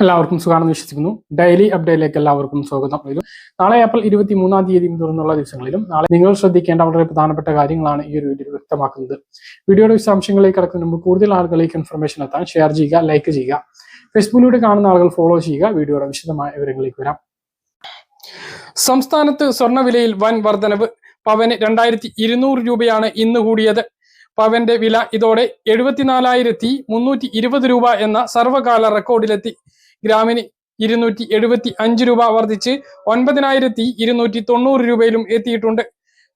എല്ലാവർക്കും സുഖമാണെന്ന് വിശ്വസിക്കുന്നു. ഡെയിലി അപ്ഡേറ്റിലേക്ക് എല്ലാവർക്കും സ്വാഗതം. നാളെ ഏപ്രിൽ 23-ാം തീയതി തുടർന്നുള്ള ദിവസങ്ങളിലും നാളെ നിങ്ങൾ ശ്രദ്ധിക്കേണ്ട വളരെ പ്രധാനപ്പെട്ട കാര്യങ്ങളാണ് ഈ ഒരു വീഡിയോ വ്യക്തമാക്കുന്നത്. വീഡിയോയുടെ വിശദാംശങ്ങളിലേക്ക് കടക്കുന്നതിന് മുമ്പ് കൂടുതൽ ആളുകളിലേക്ക് ഇൻഫർമേഷൻ എത്താൻ ഷെയർ ചെയ്യുക, ലൈക്ക് ചെയ്യുക. ഫേസ്ബുക്കിലൂടെ കാണുന്ന ആളുകൾ ഫോളോ ചെയ്യുക. വീഡിയോയുടെ വിശദമായ വിവരങ്ങളിലേക്ക് വരാം. സംസ്ഥാനത്ത് സ്വർണ്ണവിലയിൽ വൻ വർധനവ്. പവന് 2200 രൂപയാണ് ഇന്ന് കൂടിയത്. പവന്റെ വില ഇതോടെ 74,320 രൂപ എന്ന സർവകാല റെക്കോർഡിലെത്തി. ഗ്രാമിന് 275 രൂപ വർദ്ധിച്ച് 9,290 രൂപയിലും എത്തിയിട്ടുണ്ട്.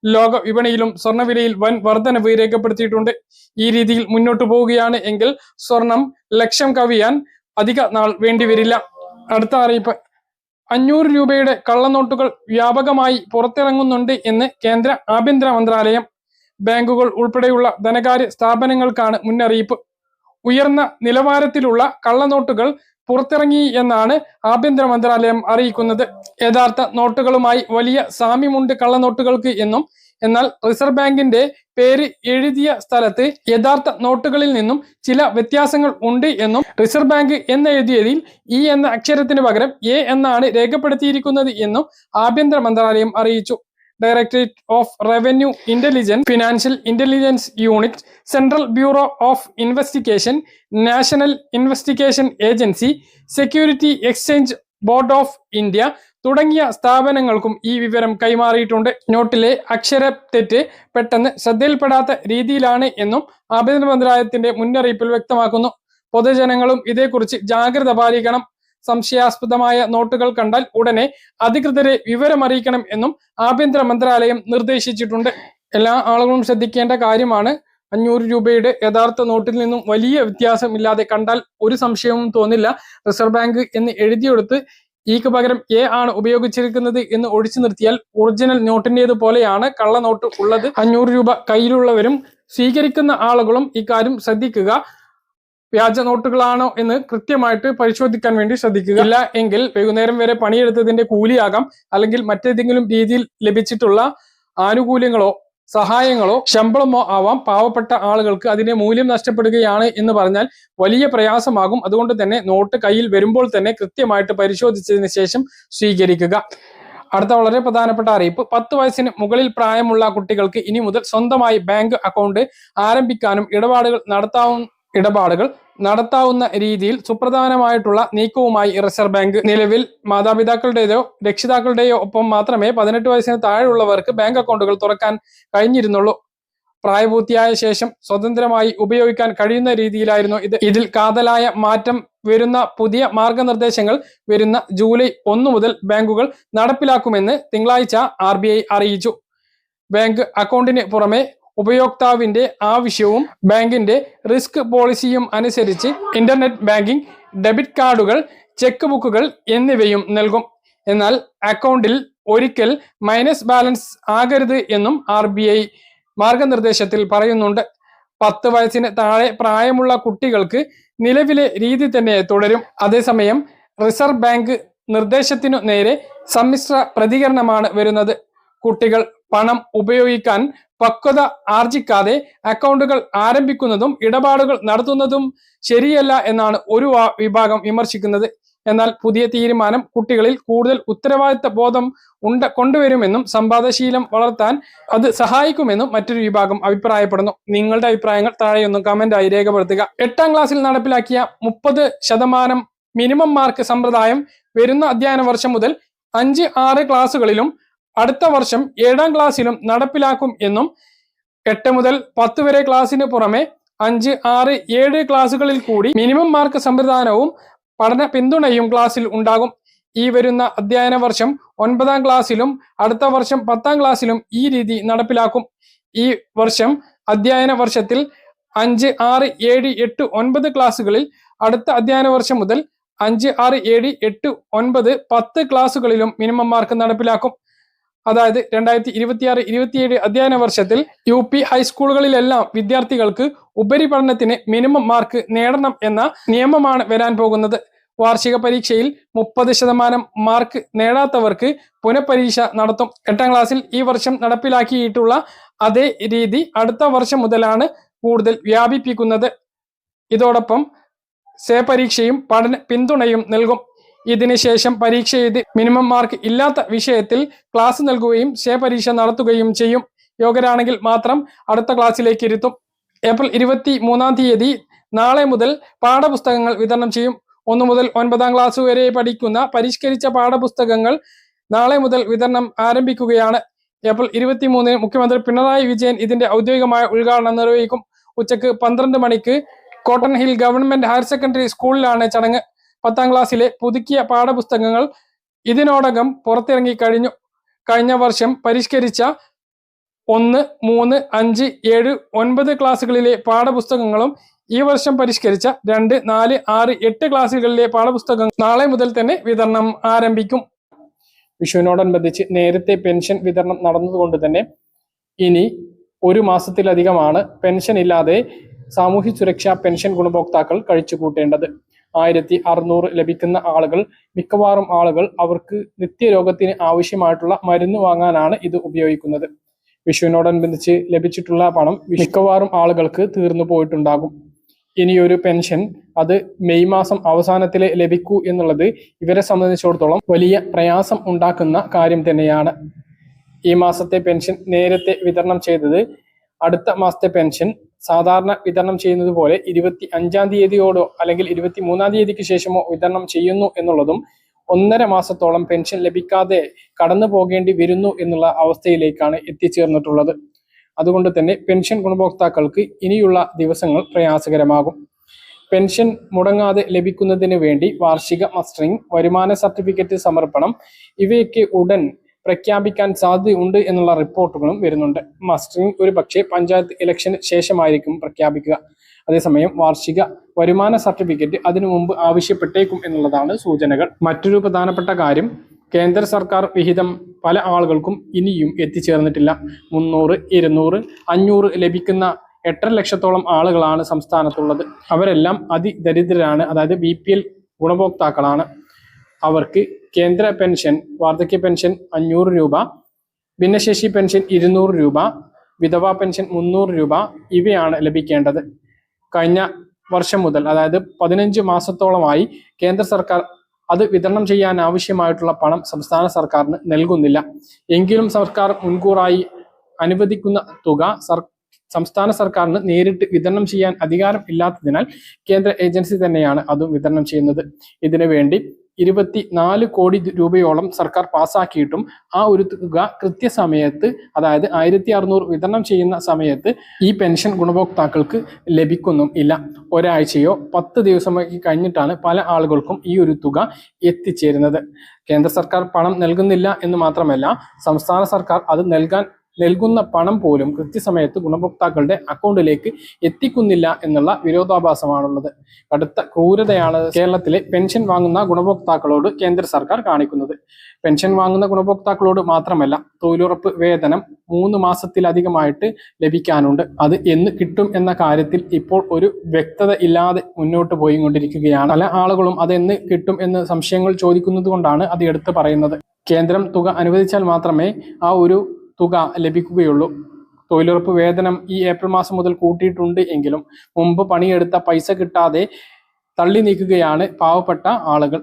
ലോക വിപണിയിലും സ്വർണ്ണവിലയിൽ വൻ വർധനവ് രേഖപ്പെടുത്തിയിട്ടുണ്ട്. ഈ രീതിയിൽ മുന്നോട്ട് പോവുകയാണ് എങ്കിൽ സ്വർണം ലക്ഷം കവിയാൻ അധിക നാൾ വേണ്ടിവരില്ല. അടുത്ത അറിയിപ്പ്, 500 രൂപയുടെ കള്ളനോട്ടുകൾ വ്യാപകമായി പുറത്തിറങ്ങുന്നുണ്ട് എന്ന് കേന്ദ്ര ആഭ്യന്തര മന്ത്രാലയം. ബാങ്കുകൾ ഉൾപ്പെടെയുള്ള ധനകാര്യ സ്ഥാപനങ്ങൾക്കാണ് മുന്നറിയിപ്പ്. ഉയർന്ന നിലവാരത്തിലുള്ള കള്ളനോട്ടുകൾ പുറത്തിറങ്ങി എന്നാണ് ആഭ്യന്തര മന്ത്രാലയം അറിയിക്കുന്നത്. യഥാർത്ഥ നോട്ടുകളുമായി വലിയ സാമ്യമുണ്ട് കള്ളനോട്ടുകൾക്ക് എന്നും, എന്നാൽ റിസർവ് ബാങ്കിന്റെ പേര് എഴുതിയ സ്ഥലത്ത് യഥാർത്ഥ നോട്ടുകളിൽ നിന്നും ചില വ്യത്യാസങ്ങൾ ഉണ്ട് എന്നും, റിസർവ് ബാങ്ക് എന്നെഴുതിയതിൽ ഇ എന്ന അക്ഷരത്തിന് പകരം എ എന്നാണ് രേഖപ്പെടുത്തിയിരിക്കുന്നത് എന്നും ആഭ്യന്തര മന്ത്രാലയം അറിയിച്ചു. Directorate of revenue intelligence, financial intelligence unit, central bureau of investigation, national investigation agency, security exchange board of India തുടങ്ങിയ സ്ഥാപനങ്ങൾക്കും ഈ വിവരം കൈമാറിയിട്ടുണ്ട്. നോട്ടിലെ അക്ഷര തെറ്റ് പെട്ടെന്ന് ശ്രദ്ധയിൽപ്പെടാത്ത രീതിയിലാണ് എന്നും ആഭ്യന്തര മന്ത്രാലയത്തിന്റെ മുന്നറിയിപ്പിൽ വ്യക്തമാക്കുന്നു. പൊതുജനങ്ങളും ഇതേക്കുറിച്ച് ജാഗ്രത പാലിക്കണം. സംശയാസ്പദമായ നോട്ടുകൾ കണ്ടാൽ ഉടനെ അധികൃതരെ വിവരമറിയിക്കണം എന്നും ആഭ്യന്തര മന്ത്രാലയം നിർദ്ദേശിച്ചിട്ടുണ്ട്. എല്ലാ ആളുകളും ശ്രദ്ധിക്കേണ്ട കാര്യമാണ്. 500 രൂപയുടെ യഥാർത്ഥ നോട്ടിൽ നിന്നും വലിയ വ്യത്യാസമില്ലാതെ കണ്ടാൽ ഒരു സംശയവും തോന്നില്ല. റിസർവ് ബാങ്ക് എന്ന് എഴുതിയെടുത്ത് ഇക്ക് പകരം എ ആണ് ഉപയോഗിച്ചിരിക്കുന്നത് എന്ന് ഒഴിച്ചു നിർത്തിയാൽ ഒറിജിനൽ നോട്ടിൻ്റേത് പോലെയാണ് കള്ളനോട്ട് ഉള്ളത്. 500 രൂപ കയ്യിലുള്ളവരും സ്വീകരിക്കുന്ന ആളുകളും ഇക്കാര്യം ശ്രദ്ധിക്കുക. വ്യാജ നോട്ടുകളാണോ എന്ന് കൃത്യമായിട്ട് പരിശോധിക്കാൻ വേണ്ടി ശ്രദ്ധിക്കുക. ഇല്ല എങ്കിൽ വൈകുന്നേരം വരെ പണിയെടുത്തതിന്റെ കൂലിയാകാം, അല്ലെങ്കിൽ മറ്റേതെങ്കിലും രീതിയിൽ ലഭിച്ചിട്ടുള്ള ആനുകൂല്യങ്ങളോ സഹായങ്ങളോ ശമ്പളമോ ആവാം. പാവപ്പെട്ട ആളുകൾക്ക് അതിന്റെ മൂല്യം നഷ്ടപ്പെടുകയാണ് എന്ന് പറഞ്ഞാൽ വലിയ പ്രയാസമാകും. അതുകൊണ്ട് തന്നെ നോട്ട് കയ്യിൽ വരുമ്പോൾ തന്നെ കൃത്യമായിട്ട് പരിശോധിച്ചതിന് ശേഷം സ്വീകരിക്കുക. അടുത്ത വളരെ പ്രധാനപ്പെട്ട അറിയിപ്പ്, 10 വയസ്സിന് മുകളിൽ പ്രായമുള്ള കുട്ടികൾക്ക് ഇനി മുതൽ സ്വന്തമായി ബാങ്ക് അക്കൗണ്ട് ആരംഭിക്കാനും ഇടപാടുകൾ നടത്താവുന്ന രീതിയിൽ സുപ്രധാനമായിട്ടുള്ള നീക്കവുമായി റിസർവ് ബാങ്ക്. നിലവിൽ മാതാപിതാക്കളുടെയോ രക്ഷിതാക്കളുടെയോ ഒപ്പം മാത്രമേ 18 വയസ്സിന് താഴെയുള്ളവർക്ക് ബാങ്ക് അക്കൗണ്ടുകൾ തുറക്കാൻ കഴിഞ്ഞിരുന്നുള്ളൂ. പ്രായപൂർത്തിയായ ശേഷം സ്വതന്ത്രമായി ഉപയോഗിക്കാൻ കഴിയുന്ന രീതിയിലായിരുന്നു ഇത്. ഇതിൽ കാതലായ മാറ്റം വരുന്ന പുതിയ മാർഗനിർദ്ദേശങ്ങൾ വരുന്ന ജൂലൈ 1 മുതൽ ബാങ്കുകൾ നടപ്പിലാക്കുമെന്ന് തിങ്കളാഴ്ച RBI അറിയിച്ചു. ബാങ്ക് അക്കൗണ്ടിന് പുറമെ ഉപയോക്താവിന്റെ ആവശ്യവും ബാങ്കിന്റെ റിസ്ക് പോളിസിയും അനുസരിച്ച് ഇന്റർനെറ്റ് ബാങ്കിംഗ്, ഡെബിറ്റ് കാർഡുകൾ, ചെക്ക് ബുക്കുകൾ എന്നിവയും നൽകും. എന്നാൽ അക്കൗണ്ടിൽ ഒരിക്കൽ മൈനസ് ബാലൻസ് ആകരുത് എന്നും RBI മാർഗനിർദ്ദേശത്തിൽ പറയുന്നുണ്ട്. 10 വയസ്സിന് താഴെ പ്രായമുള്ള കുട്ടികൾക്ക് നിലവിലെ രീതി തന്നെ തുടരും. അതേസമയം റിസർവ് ബാങ്ക് നിർദ്ദേശത്തിനു നേരെ സമ്മിശ്ര പ്രതികരണമാണ് വരുന്നത്. കുട്ടികൾ പണം ഉപയോഗിക്കാൻ പക്വത ആർജിക്കാതെ അക്കൗണ്ടുകൾ ആരംഭിക്കുന്നതും ഇടപാടുകൾ നടത്തുന്നതും ശരിയല്ല എന്നാണ് ഒരു വിഭാഗം വിമർശിക്കുന്നത്. എന്നാൽ പുതിയ തീരുമാനം കുട്ടികളിൽ കൂടുതൽ ഉത്തരവാദിത്ത ബോധം കൊണ്ടുവരുമെന്നും സമ്പാദശീലം വളർത്താൻ അത് സഹായിക്കുമെന്നും മറ്റൊരു വിഭാഗം അഭിപ്രായപ്പെടുന്നു. നിങ്ങളുടെ അഭിപ്രായങ്ങൾ താഴെയൊന്നും കമന്റായി രേഖപ്പെടുത്തുക. 8ാം ക്ലാസ്സിൽ നടപ്പിലാക്കിയ 30% മിനിമം മാർക്ക് സമ്പ്രദായം വരുന്ന അധ്യയന വർഷം മുതൽ 5-6 ക്ലാസ്സുകളിലും അടുത്ത വർഷം 7ാം ക്ലാസ്സിലും നടപ്പിലാക്കും എന്നും, 8 മുതൽ 10 വരെ ക്ലാസ്സിന് പുറമെ 5, 6, 7 ക്ലാസ്സുകളിൽ കൂടി മിനിമം മാർക്ക് സംവിധാനവും പഠന പിന്തുണയും ക്ലാസ്സിൽ ഉണ്ടാകും. ഈ വരുന്ന അധ്യയന വർഷം 9ാം ക്ലാസ്സിലും അടുത്ത വർഷം 10ാം ക്ലാസ്സിലും ഈ രീതി നടപ്പിലാക്കും. ഈ വർഷം അധ്യയന വർഷത്തിൽ 5, 6, 7, 8, 9 ക്ലാസ്സുകളിൽ അടുത്ത അധ്യയന വർഷം മുതൽ 5, 6, 7, 8, 9, 10 ക്ലാസ്സുകളിലും മിനിമം മാർക്ക് നടപ്പിലാക്കും. അതായത് 2026-27 അധ്യയന വർഷത്തിൽ UP ഹൈസ്കൂളുകളിലെല്ലാം വിദ്യാർത്ഥികൾക്ക് ഉപരിപഠനത്തിന് മിനിമം മാർക്ക് നേടണം എന്ന നിയമമാണ് വരാൻ പോകുന്നത്. വാർഷിക പരീക്ഷയിൽ 30% മാർക്ക് നേടാത്തവർക്ക് പുനഃപരീക്ഷ നടത്തും. 8ാം ക്ലാസ്സിൽ ഈ വർഷം നടപ്പിലാക്കിയിട്ടുള്ള അതേ രീതി അടുത്ത വർഷം മുതലാണ് കൂടുതൽ വ്യാപിപ്പിക്കുന്നത്. ഇതോടൊപ്പം സേ പരീക്ഷയും പഠന പിന്തുണയും നൽകും. ഇതിനുശേഷം പരീക്ഷ എഴുതി മിനിമം മാർക്ക് ഇല്ലാത്ത വിഷയത്തിൽ ക്ലാസ് നൽകുകയും സേ പരീക്ഷ നടത്തുകയും ചെയ്യും. യോഗ്യരാണെങ്കിൽ മാത്രം അടുത്ത ക്ലാസ്സിലേക്ക് ഇരുത്തും. ഏപ്രിൽ 23 നാളെ മുതൽ പാഠപുസ്തകങ്ങൾ വിതരണം ചെയ്യും. 1 മുതൽ 9ാം ക്ലാസ് വരെ പഠിക്കുന്ന പരിഷ്കരിച്ച പാഠപുസ്തകങ്ങൾ നാളെ മുതൽ വിതരണം ആരംഭിക്കുകയാണ്. ഏപ്രിൽ 23 മുഖ്യമന്ത്രി പിണറായി വിജയൻ ഇതിന്റെ ഔദ്യോഗികമായ ഉദ്ഘാടനം നിർവഹിക്കും. ഉച്ചക്ക് 12 മണിക്ക് cotton hill government higher secondary സ്കൂളിലാണ് ചടങ്ങ്. 10ാം ക്ലാസ്സിലെ പുതുക്കിയ പാഠപുസ്തകങ്ങൾ ഇതിനോടകം പുറത്തിറങ്ങി കഴിഞ്ഞു. കഴിഞ്ഞ വർഷം പരിഷ്കരിച്ച 1, 3, 5, 7, 9 ക്ലാസ്സുകളിലെ പാഠപുസ്തകങ്ങളും ഈ വർഷം പരിഷ്കരിച്ച 2, 4, 6, 8 ക്ലാസ്സുകളിലെ പാഠപുസ്തകങ്ങൾ നാളെ മുതൽ തന്നെ വിതരണം ആരംഭിക്കും. വിഷുവിനോടനുബന്ധിച്ച് നേരത്തെ പെൻഷൻ വിതരണം നടന്നതുകൊണ്ട് തന്നെ ഇനി 1 മാസത്തിലധികമാണ് പെൻഷൻ ഇല്ലാതെ സാമൂഹ്യ സുരക്ഷാ പെൻഷൻ ഗുണഭോക്താക്കൾ കഴിച്ചു കൂട്ടേണ്ടത്. 1600 ലഭിക്കുന്ന ആളുകൾ, മിക്കവാറും ആളുകൾ അവർക്ക് നിത്യരോഗത്തിന് ആവശ്യമായിട്ടുള്ള മരുന്ന് വാങ്ങാനാണ് ഇത് ഉപയോഗിക്കുന്നത്. വിഷുവിനോടനുബന്ധിച്ച് ലഭിച്ചിട്ടുള്ള പണം മിക്കവാറും ആളുകൾക്ക് തീർന്നു പോയിട്ടുണ്ടാകും. ഇനിയൊരു പെൻഷൻ അത് മെയ് മാസം അവസാനത്തിലെ ലഭിക്കൂ എന്നുള്ളത് ഇവരെ സംബന്ധിച്ചിടത്തോളം വലിയ പ്രയാസം ഉണ്ടാക്കുന്ന കാര്യം തന്നെയാണ്. ഈ മാസത്തെ പെൻഷൻ നേരത്തെ വിതരണം ചെയ്തത് അടുത്ത മാസത്തെ പെൻഷൻ സാധാരണ വിതരണം ചെയ്യുന്നത് പോലെ 25-ാം തീയതിയോടോ അല്ലെങ്കിൽ 23-ാം തീയതിക്ക് ശേഷമോ വിതരണം ചെയ്യുന്നു എന്നുള്ളതും 1.5 മാസത്തോളം പെൻഷൻ ലഭിക്കാതെ കടന്നു പോകേണ്ടി വരുന്നു എന്നുള്ള അവസ്ഥയിലേക്കാണ് എത്തിച്ചേർന്നിട്ടുള്ളത്. അതുകൊണ്ട് തന്നെ പെൻഷൻ ഗുണഭോക്താക്കൾക്ക് ഇനിയുള്ള ദിവസങ്ങൾ പ്രയാസകരമാകും. പെൻഷൻ മുടങ്ങാതെ ലഭിക്കുന്നതിന് വേണ്ടി വാർഷിക മസ്റ്ററിംഗ്, വരുമാന സർട്ടിഫിക്കറ്റ് സമർപ്പണം ഇവയൊക്കെ ഉടൻ പ്രഖ്യാപിക്കാൻ സാധ്യതയുണ്ട് എന്നുള്ള റിപ്പോർട്ടുകളും വരുന്നുണ്ട്. മസ്റ്ററിംഗ് ഒരു പക്ഷേ പഞ്ചായത്ത് ഇലക്ഷന് ശേഷമായിരിക്കും പ്രഖ്യാപിക്കുക. അതേസമയം വാർഷിക വരുമാന സർട്ടിഫിക്കറ്റ് അതിനു മുമ്പ് ആവശ്യപ്പെട്ടേക്കും എന്നുള്ളതാണ് സൂചനകൾ. മറ്റൊരു പ്രധാനപ്പെട്ട കാര്യം, കേന്ദ്ര സർക്കാർ വിഹിതം പല ആളുകൾക്കും ഇനിയും എത്തിച്ചേർന്നിട്ടില്ല. 300, 200, 500 ലഭിക്കുന്ന 8.5 ലക്ഷത്തോളം ആളുകളാണ് സംസ്ഥാനത്തുള്ളത്. അവരെല്ലാം അതിദരിദ്രരാണ്, അതായത് BPL ഗുണഭോക്താക്കളാണ്. അവർക്ക് കേന്ദ്ര പെൻഷൻ, വാർദ്ധക്യ പെൻഷൻ 500 രൂപ, ഭിന്നശേഷി പെൻഷൻ 200 രൂപ, വിധവാ പെൻഷൻ 300 രൂപ ഇവയാണ് ലഭിക്കേണ്ടത്. കഴിഞ്ഞ വർഷം മുതൽ, അതായത് 15 മാസത്തോളമായി കേന്ദ്ര സർക്കാർ അത് വിതരണം ചെയ്യാൻ ആവശ്യമായിട്ടുള്ള പണം സംസ്ഥാന സർക്കാരിന് നൽകുന്നില്ല. എങ്കിലും സർക്കാർ മുൻകൂറായി അനുവദിക്കുന്ന തുക സംസ്ഥാന സർക്കാരിന് നേരിട്ട് വിതരണം ചെയ്യാൻ അധികാരം ഇല്ലാത്തതിനാൽ കേന്ദ്ര ഏജൻസി തന്നെയാണ് അതും വിതരണം ചെയ്യുന്നത്. ഇതിനു വേണ്ടി 24 കോടി രൂപയോളം സർക്കാർ പാസ്സാക്കിയിട്ടും ആ ഒരു തുക കൃത്യസമയത്ത്, അതായത് 1600 വിതരണം ചെയ്യുന്ന സമയത്ത് ഈ പെൻഷൻ ഗുണഭോക്താക്കൾക്ക് ലഭിക്കുന്നും ഇല്ല. ഒരാഴ്ചയോ 10 ദിവസമോ കഴിഞ്ഞിട്ടാണ് പല ആളുകൾക്കും ഈ ഒരു തുക എത്തിച്ചേരുന്നത്. കേന്ദ്ര സർക്കാർ പണം നൽകുന്നില്ല എന്ന് മാത്രമല്ല, സംസ്ഥാന സർക്കാർ അത് നൽകുന്ന പണം പോലും കൃത്യസമയത്ത് ഗുണഭോക്താക്കളുടെ അക്കൗണ്ടിലേക്ക് എത്തിക്കുന്നില്ല എന്നുള്ള വിരോധാഭാസമാണുള്ളത്. കടുത്ത ക്രൂരതയാണ് കേരളത്തിലെ പെൻഷൻ വാങ്ങുന്ന ഗുണഭോക്താക്കളോട് കേന്ദ്ര സർക്കാർ കാണിക്കുന്നത്. പെൻഷൻ വാങ്ങുന്ന ഗുണഭോക്താക്കളോട് മാത്രമല്ല, തൊഴിലുറപ്പ് വേതനം 3 മാസത്തിലധികമായിട്ട് ലഭിക്കാനുണ്ട്. അത് എന്ന് കിട്ടും എന്ന കാര്യത്തിൽ ഇപ്പോൾ ഒരു വ്യക്തത ഇല്ലാതെ മുന്നോട്ട് പോയിക്കൊണ്ടിരിക്കുകയാണ്. പല ആളുകളും അതെന്ന് കിട്ടും എന്ന് സംശയങ്ങൾ ചോദിക്കുന്നത് കൊണ്ടാണ് അത് എടുത്തു പറയുന്നത്. കേന്ദ്രം തുക അനുവദിച്ചാൽ മാത്രമേ ആ ഒരു തുക ലഭിക്കുകയുള്ളൂ. തൊഴിലുറപ്പ് വേതനം ഈ ഏപ്രിൽ മാസം മുതൽ കൂട്ടിയിട്ടുണ്ട് എങ്കിലും മുമ്പ് പണിയെടുത്ത പൈസ കിട്ടാതെ തള്ളി നീക്കുകയാണ് പാവപ്പെട്ട ആളുകൾ.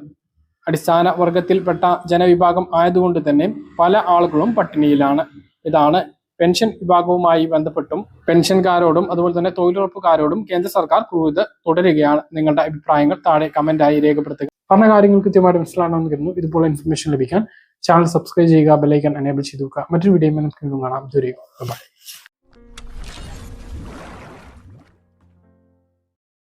അടിസ്ഥാന വർഗത്തിൽപ്പെട്ട ജനവിഭാഗം ആയതുകൊണ്ട് തന്നെ പല ആളുകളും പട്ടിണിയിലാണ്. ഇതാണ് പെൻഷൻ വിഭാഗവുമായി ബന്ധപ്പെട്ടും പെൻഷൻകാരോടും അതുപോലെ തന്നെ തൊഴിലുറപ്പുകാരോടും കേന്ദ്ര സർക്കാർ ക്രൂരത തുടരുകയാണ്. നിങ്ങളുടെ അഭിപ്രായങ്ങൾ താഴെ കമന്റായി രേഖപ്പെടുത്തുക. പറഞ്ഞ കാര്യങ്ങൾ കൃത്യമായിട്ട് മനസ്സിലാണെന്ന് കരുതുന്നു. ഇതുപോലെ ഇൻഫർമേഷൻ ലഭിക്കാൻ ചാനൽ സബ്സ്ക്രൈബ് ചെയ്യുക, ബെല്ലൈക്കൺ എനേബിൾ ചെയ്തു വെക്കുക. മറ്റൊരു വീഡിയോ നമുക്ക് കാണാം. ബൈ.